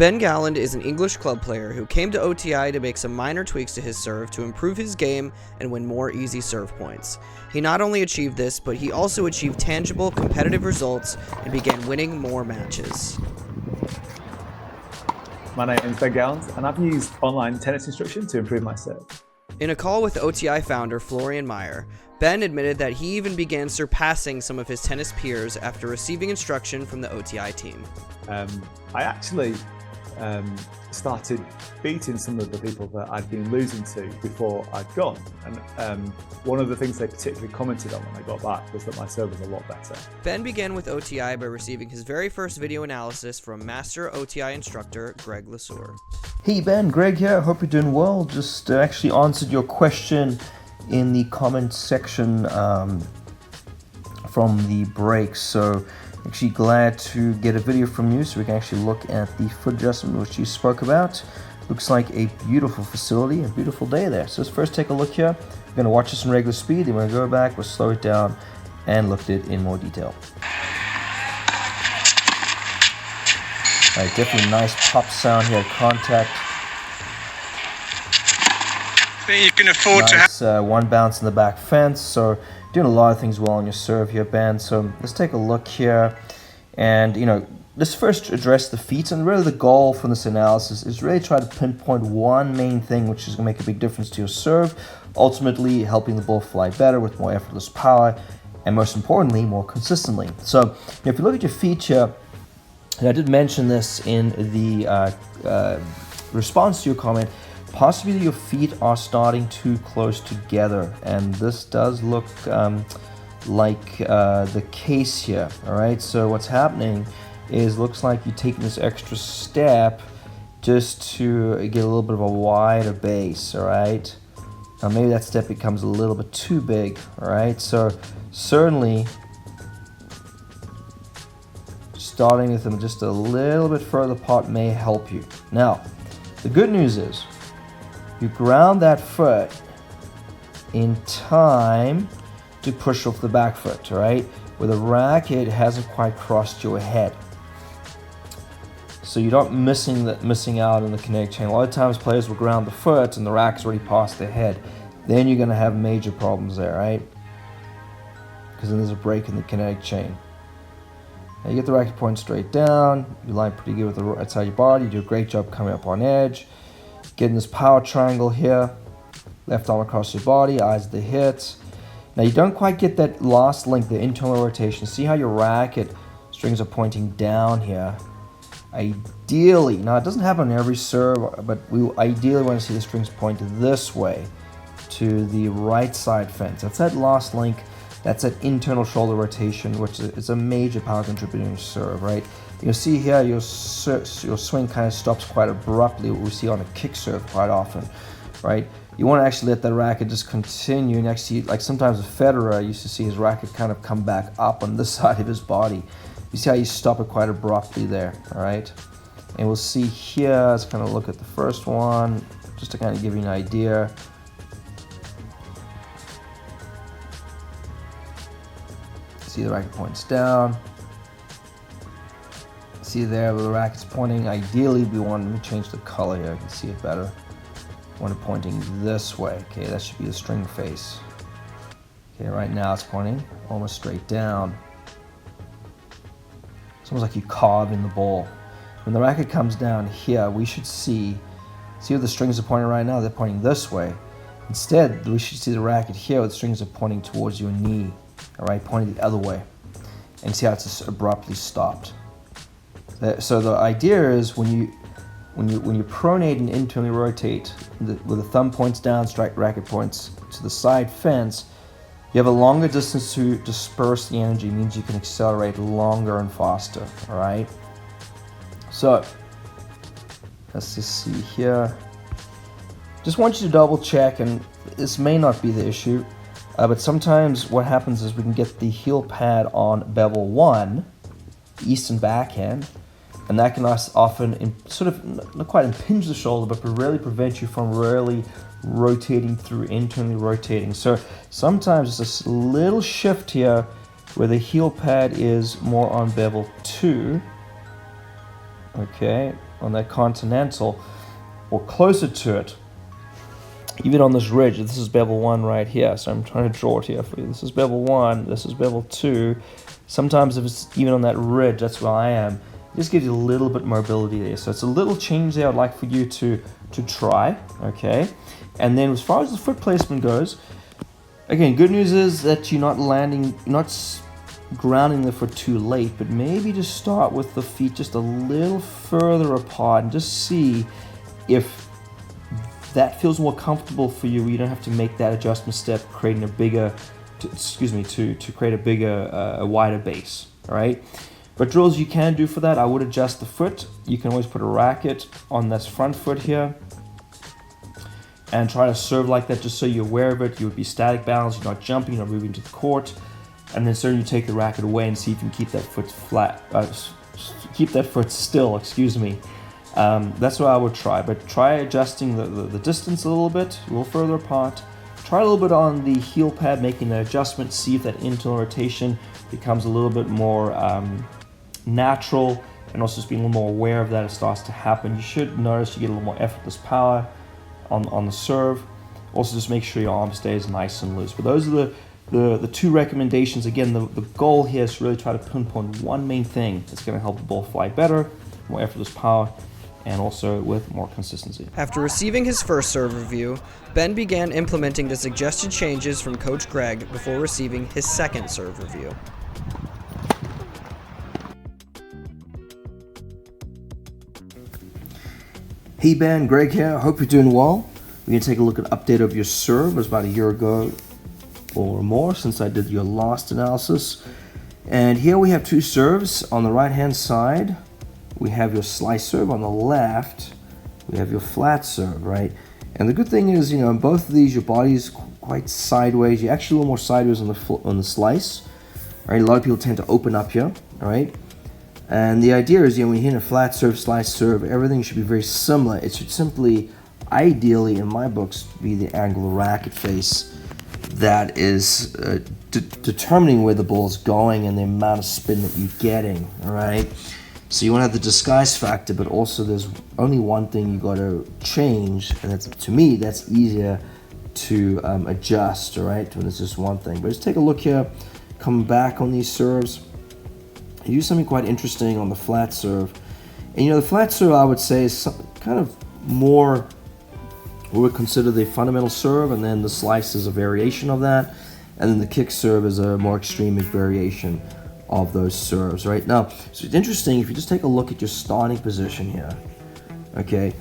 Ben Gowland is an English club player who came to OTI to make some minor tweaks to his serve to improve his game and win more easy serve points. He not only achieved this, but he also achieved tangible competitive results and began winning more matches. My name is Ben Gowland, and I've used online tennis instruction to improve my serve. In a call with OTI founder Florian Meyer, Ben admitted that he even began surpassing some of his tennis peers after receiving instruction from the OTI team. I actually started beating some of the people that I'd been losing to before I'd gone. And one of the things they particularly commented on when I got back was that my serve was a lot better. Ben began with OTI by receiving his very first video analysis from master OTI instructor Greg Lesueur. Hey Ben, Greg here. Hope you're doing well. Just actually answered your question in the comment section from the break. So actually glad to get a video from you so we can actually look at the foot adjustment which you spoke about. Looks like a beautiful facility, a beautiful day there. So let's first take a look here. We're going to watch this in regular speed, then we're going to go back, we'll slow it down and look at it in more detail. Alright, definitely a nice pop sound here, contact. You can afford nice, to have one bounce in the back fence, so doing a lot of things well on your serve here, Ben. So let's take a look here, and let's first address the feet. And really the goal from this analysis is really try to pinpoint one main thing which is going to make a big difference to your serve, ultimately helping the ball fly better with more effortless power, and most importantly, more consistently. So if you look at your feet here, and I did mention this in the response to your comment, possibly your feet are starting too close together, and this does look like the case here. All right, so what's happening is looks like you're taking this extra step just to get a little bit of a wider base. All right, now maybe that step becomes a little bit too big. All right, so certainly starting with them just a little bit further apart may help you. Now the good news is you ground that foot in time to push off the back foot, right? Where the racket hasn't quite crossed your head. So you're not missing out on the kinetic chain. A lot of times players will ground the foot and the racket's already past their head. Then you're gonna have major problems there, right? Because then there's a break in the kinetic chain. Now you get the racket point straight down, you line pretty good with the right side of your body, you do a great job coming up on edge. Getting this power triangle here, left arm across your body, eyes at the hits. Now you don't quite get that last link, the internal rotation. See how your racket strings are pointing down here. Ideally, now it doesn't happen on every serve, but we ideally want to see the strings point this way to the right side fence. That's that last link. That's that internal shoulder rotation, which is a major power contributor in your serve, right? You'll see here your swing kind of stops quite abruptly, what we see on a kick serve quite often, right? You want to actually let that racket just continue, and actually, like sometimes a Federer, I used to see his racket kind of come back up on this side of his body. You see how you stop it quite abruptly there, all right? And we'll see here, let's kind of look at the first one, just to kind of give you an idea. See the racket points down. See there where the racket's pointing. Ideally, we want to change the color here. You can see it better. We want it pointing this way. Okay, that should be the string face. Okay, right now it's pointing almost straight down. It's almost like you carve in the ball. When the racket comes down here, we should see where the strings are pointing right now. They're pointing this way. Instead, we should see the racket here where the strings are pointing towards your knee. All right, pointing the other way. And see how it's just abruptly stopped. So the idea is when you pronate and internally rotate with the thumb points down, strike racket points to the side fence, you have a longer distance to disperse the energy. It means you can accelerate longer and faster. All right. So let's just see here. Just want you to double check, and this may not be the issue, but sometimes what happens is we can get the heel pad on bevel 1, east and backhand. And that can often sort of not quite impinge the shoulder, but really prevent you from really rotating through, internally rotating. So sometimes it's a little shift here where the heel pad is more on bevel 2. Okay, on that continental, or closer to it, even on this ridge. This is bevel 1 right here, so I'm trying to draw it here for you. This is bevel 1, this is bevel 2. Sometimes if it's even on that ridge, that's where I am, it just gives you a little bit mobility there. So it's a little change there I'd like for you to try, okay? And then as far as the foot placement goes, again, good news is that you're not grounding the foot too late, but maybe just start with the feet just a little further apart and just see if that feels more comfortable for you, where you don't have to make that adjustment step, creating a bigger, to create a bigger, a wider base, all right? But drills you can do for that, I would adjust the foot. You can always put a racket on this front foot here and try to serve like that, just so you're aware of it. You would be static balance, you're not jumping, you're not moving to the court. And then certainly you take the racket away and see if you can keep that foot flat, keep that foot still, excuse me. That's what I would try, but try adjusting the distance a little bit, a little further apart. Try a little bit on the heel pad, making the adjustment, see if that internal rotation becomes a little bit more natural, and also just being a little more aware of that, it starts to happen. You should notice you get a little more effortless power on the serve. Also just make sure your arm stays nice and loose. But those are the two recommendations. Again, the goal here is to really try to pinpoint one main thing that's going to help the ball fly better, more effortless power, and also with more consistency. After receiving his first serve review, Ben began implementing the suggested changes from Coach Greg before receiving his second serve review. Hey Ben, Greg here. Hope you're doing well. We're going to take a look at an update of your serve. It was about a year ago or more since I did your last analysis. And here we have two serves. On the right hand side, we have your slice serve. On the left, we have your flat serve, right? And the good thing is, in both of these, your body is quite sideways. You're actually a little more sideways on the slice, right? A lot of people tend to open up here, all right? And the idea is, when you hit a flat serve, slice serve, everything should be very similar. It should simply, ideally, in my books, be the angle of racket face that is determining where the ball is going and the amount of spin that you're getting, all right? So you want to have the disguise factor, but also there's only one thing you got to change, and that's, to me, that's easier to adjust, all right, when it's just one thing. But let's take a look here, come back on these serves. You do something quite interesting on the flat serve. And the flat serve, I would say, is kind of more what we would consider the fundamental serve, and then the slice is a variation of that, and then the kick serve is a more extreme variation of those serves, right? Now, so it's interesting if you just take a look at your starting position here, okay,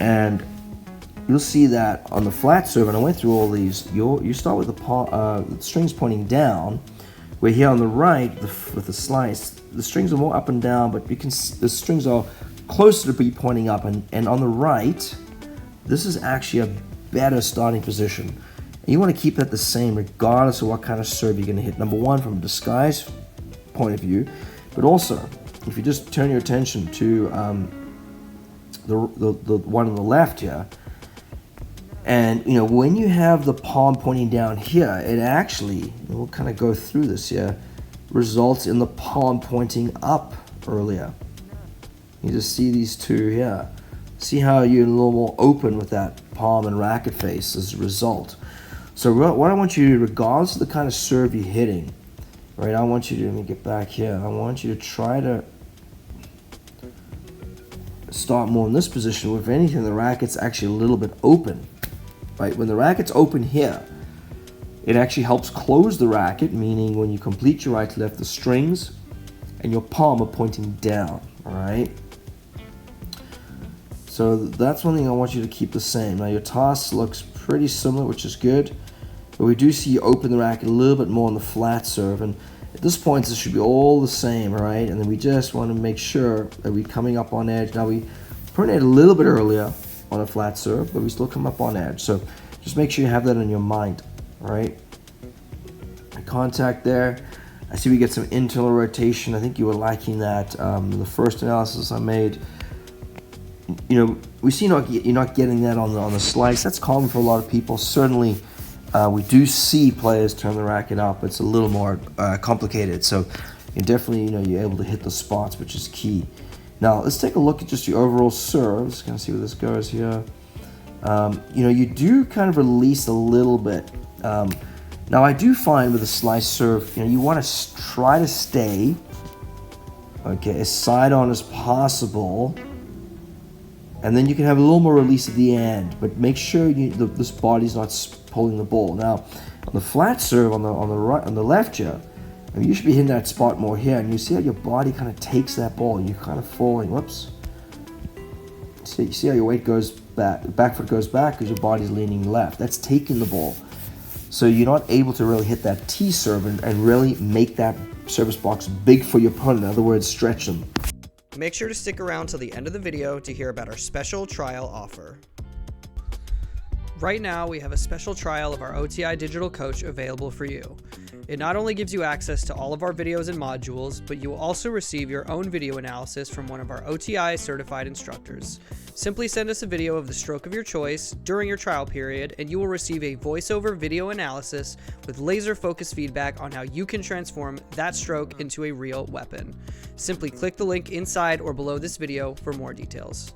and you'll see that on the flat serve, and I went through all these, you start with the strings pointing down, where here on the right, with the slice, the strings are more up and down, but the strings are closer to be pointing up, and on the right, this is actually a better starting position. And you want to keep that the same regardless of what kind of serve you're going to hit. Number one, from a disguise point of view, but also if you just turn your attention to the one on the left here, and when you have the palm pointing down here, it actually, we'll kind of go through this here, results in the palm pointing up earlier. You just see these two here. See how you're a little more open with that palm and racket face as a result. So what I want you to do, regardless of the kind of serve you're hitting, right, I want you to, let me get back here, I want you to try to start more in this position. If anything, the racket's actually a little bit open, right? When the racket's open here, it actually helps close the racket, meaning when you complete your right to left, the strings and your palm are pointing down, all right? So that's one thing I want you to keep the same. Now your toss looks pretty similar, which is good, but we do see you open the racket a little bit more on the flat serve, and at this point this should be all the same, all right? And then we just want to make sure that we're coming up on edge. Now we pronate a little bit earlier on a flat serve, but we still come up on edge. So just make sure you have that in your mind, all right? Contact there. I see we get some internal rotation. I think you were liking that. The first analysis I made, we see you're not getting that on the slice. That's common for a lot of people. Certainly, we do see players turn the racket up. It's a little more complicated. So you definitely, you're able to hit the spots, which is key. Now let's take a look at just the overall serve. Just kind of see where this goes here. You know, you do kind of release a little bit. Now I do find with a slice serve, you know, you want to try to stay, okay, as side on as possible, and then you can have a little more release at the end. But make sure this body's not pulling the ball. Now on the flat serve on the left here, I mean, you should be hitting that spot more here, and you see how your body kind of takes that ball. You're kind of falling. Whoops. See how your weight goes back, the back foot goes back because your body's leaning left. That's taking the ball. So you're not able to really hit that T serve and really make that service box big for your opponent. In other words, stretch them. Make sure to stick around till the end of the video to hear about our special trial offer. Right now, we have a special trial of our OTI Digital Coach available for you. It not only gives you access to all of our videos and modules, but you will also receive your own video analysis from one of our OTI certified instructors. Simply send us a video of the stroke of your choice during your trial period, and you will receive a voiceover video analysis with laser focused feedback on how you can transform that stroke into a real weapon. Simply click the link inside or below this video for more details.